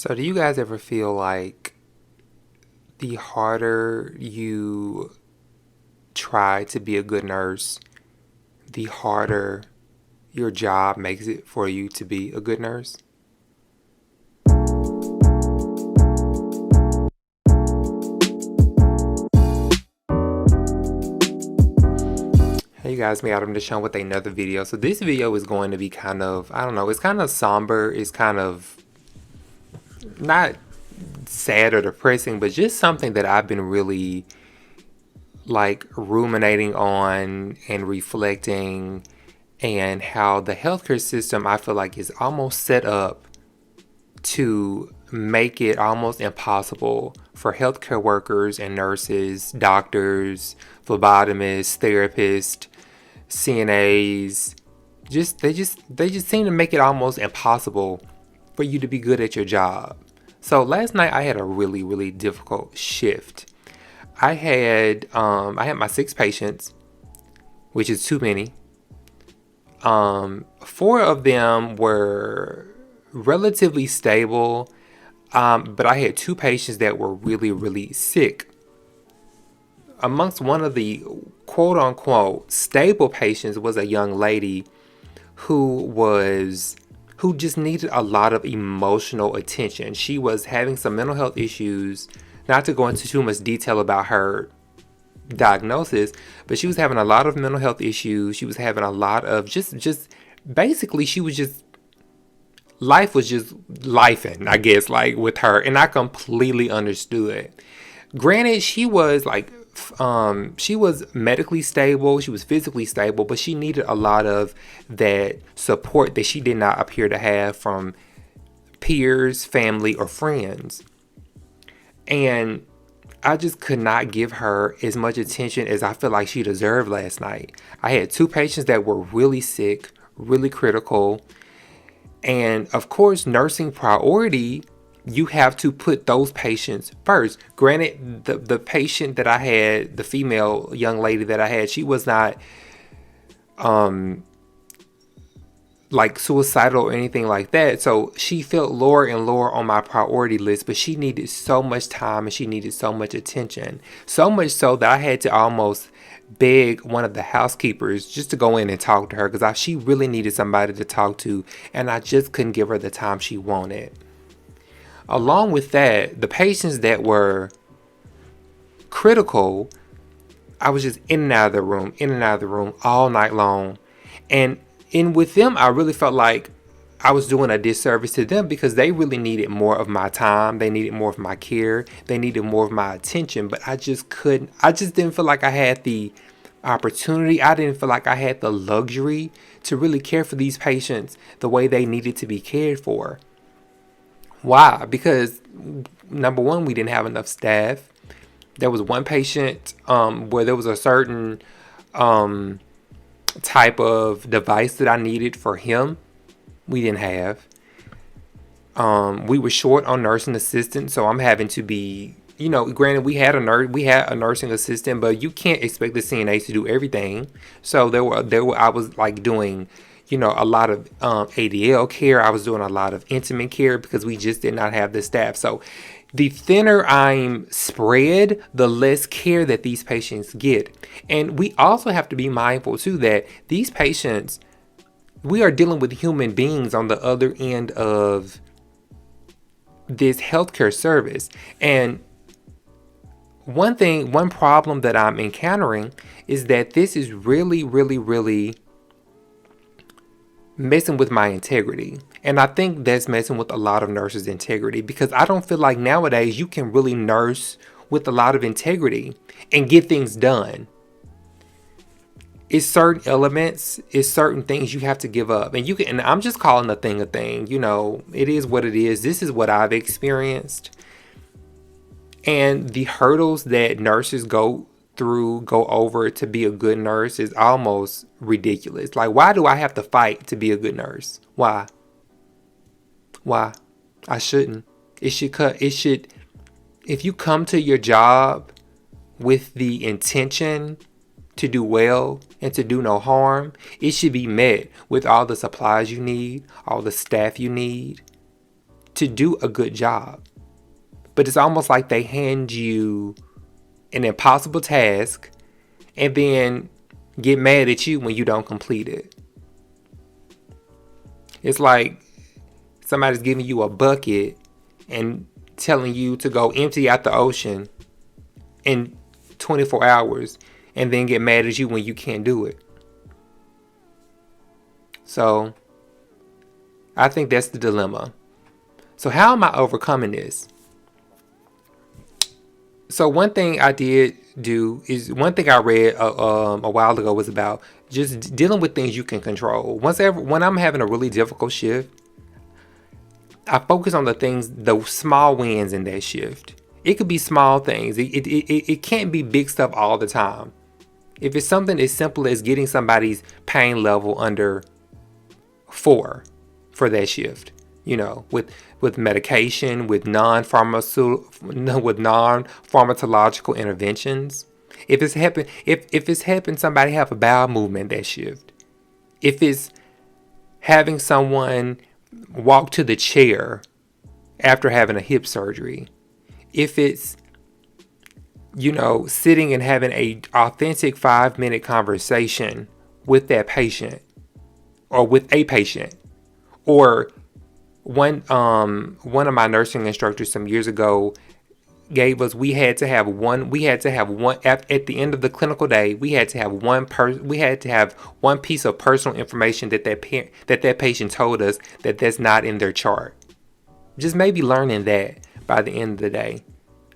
So, do you guys ever feel like the harder you try to be a good nurse, the harder your job makes it for you to be a good nurse? Hey guys, me Adam Deshawn with another video. So this video is going to be kind of, I don't know, it's kind of somber, it's kind of not sad or depressing, but just something that I've been really like ruminating on and reflecting, and how the healthcare system I feel like is almost set up to make it almost impossible for healthcare workers and nurses, doctors, phlebotomists, therapists, CNAs, they just seem to make it almost impossible for you to be good at your job. So last night I had a really difficult shift. I had my 6 patients, which is too many. 4 of them were relatively stable, but I had 2 patients that were really sick. Amongst one of the quote unquote stable patients was a young lady who just needed a lot of emotional attention. She was having some mental health issues. Not to go into too much detail about her diagnosis, but she was having a lot of mental health issues. She was having a lot of just basically she was just life was just lifing, I guess, like with her, and I completely understood. Granted, she was like she was medically stable, she was physically stable, but she needed a lot of that support that she did not appear to have from peers, family, or friends. And I just could not give her as much attention as I feel like she deserved last night. I had 2 patients that were really sick, really critical. And of course, nursing priority, you have to put those patients first. Granted, the patient that I had, the female young lady that I had, she was not like suicidal or anything like that. So she felt lower and lower on my priority list, but she needed so much time and she needed so much attention. So much so that I had to almost beg one of the housekeepers just to go in and talk to her, because she really needed somebody to talk to, and I just couldn't give her the time she wanted. Along with that, the patients that were critical, I was just in and out of the room, in and out of the room all night long. And with them, I really felt like I was doing a disservice to them, because they really needed more of my time. They needed more of my care. They needed more of my attention. But I just couldn't. I just didn't feel like I had the opportunity. I didn't feel like I had the luxury to really care for these patients the way they needed to be cared for. Why? Because number one, we didn't have enough staff. There was one patient where there was a certain type of device that I needed for him. We didn't have. We were short on nursing assistants, so I'm having to be, granted we had a nursing assistant, but you can't expect the CNA to do everything. So I was like doing, a lot of ADL care. I was doing a lot of intimate care because we just did not have the staff. So the thinner I'm spread, the less care that these patients get. And we also have to be mindful too that these patients, we are dealing with human beings on the other end of this healthcare service. And one problem that I'm encountering is that this is really messing with my integrity. And I think that's messing with a lot of nurses' integrity, because I don't feel like nowadays you can really nurse with a lot of integrity and get things done. It's certain elements, it's certain things you have to give up. And I'm just calling a thing a thing. It is what it is. This is what I've experienced. And the hurdles that nurses go over to be a good nurse is almost ridiculous. Like, why do I have to fight to be a good nurse? Why? I shouldn't. If you come to your job with the intention to do well and to do no harm, it should be met with all the supplies you need, all the staff you need to do a good job. But it's almost like they hand you an impossible task and then get mad at you when you don't complete it. It's like somebody's giving you a bucket and telling you to go empty out the ocean in 24 hours and then get mad at you when you can't do it. So I think that's the dilemma. So how am I overcoming this? So one thing I did do is, one thing I read a while ago was about just dealing with things you can control. When I'm having a really difficult shift, I focus on the small wins in that shift. It could be small things. It can't be big stuff all the time. If it's something as simple as getting somebody's pain level under 4 for that shift, with medication, with non-pharmacological interventions. If it's helping somebody have a bowel movement that shift. If it's having someone walk to the chair after having a hip surgery. If it's sitting and having a authentic 5-minute conversation with that patient or with a patient. Or one of my nursing instructors some years ago gave us, we had to have one at the end of the clinical day, we had to have one piece of personal information that patient told us that's not in their chart. Just maybe learning that by the end of the day.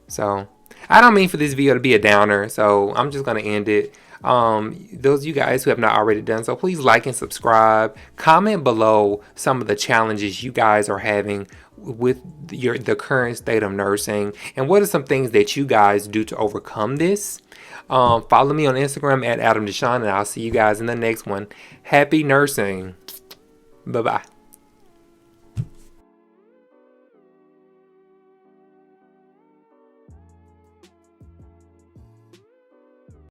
So I don't mean for this video to be a downer, so I'm just going to end it. Those of you guys who have not already done so, please like and subscribe. Comment below some of the challenges you guys are having with the current state of nursing, and what are some things that you guys do to overcome this. Follow me on Instagram at Adam Deshawn, and I'll see you guys in the next one. Happy nursing. Bye-bye.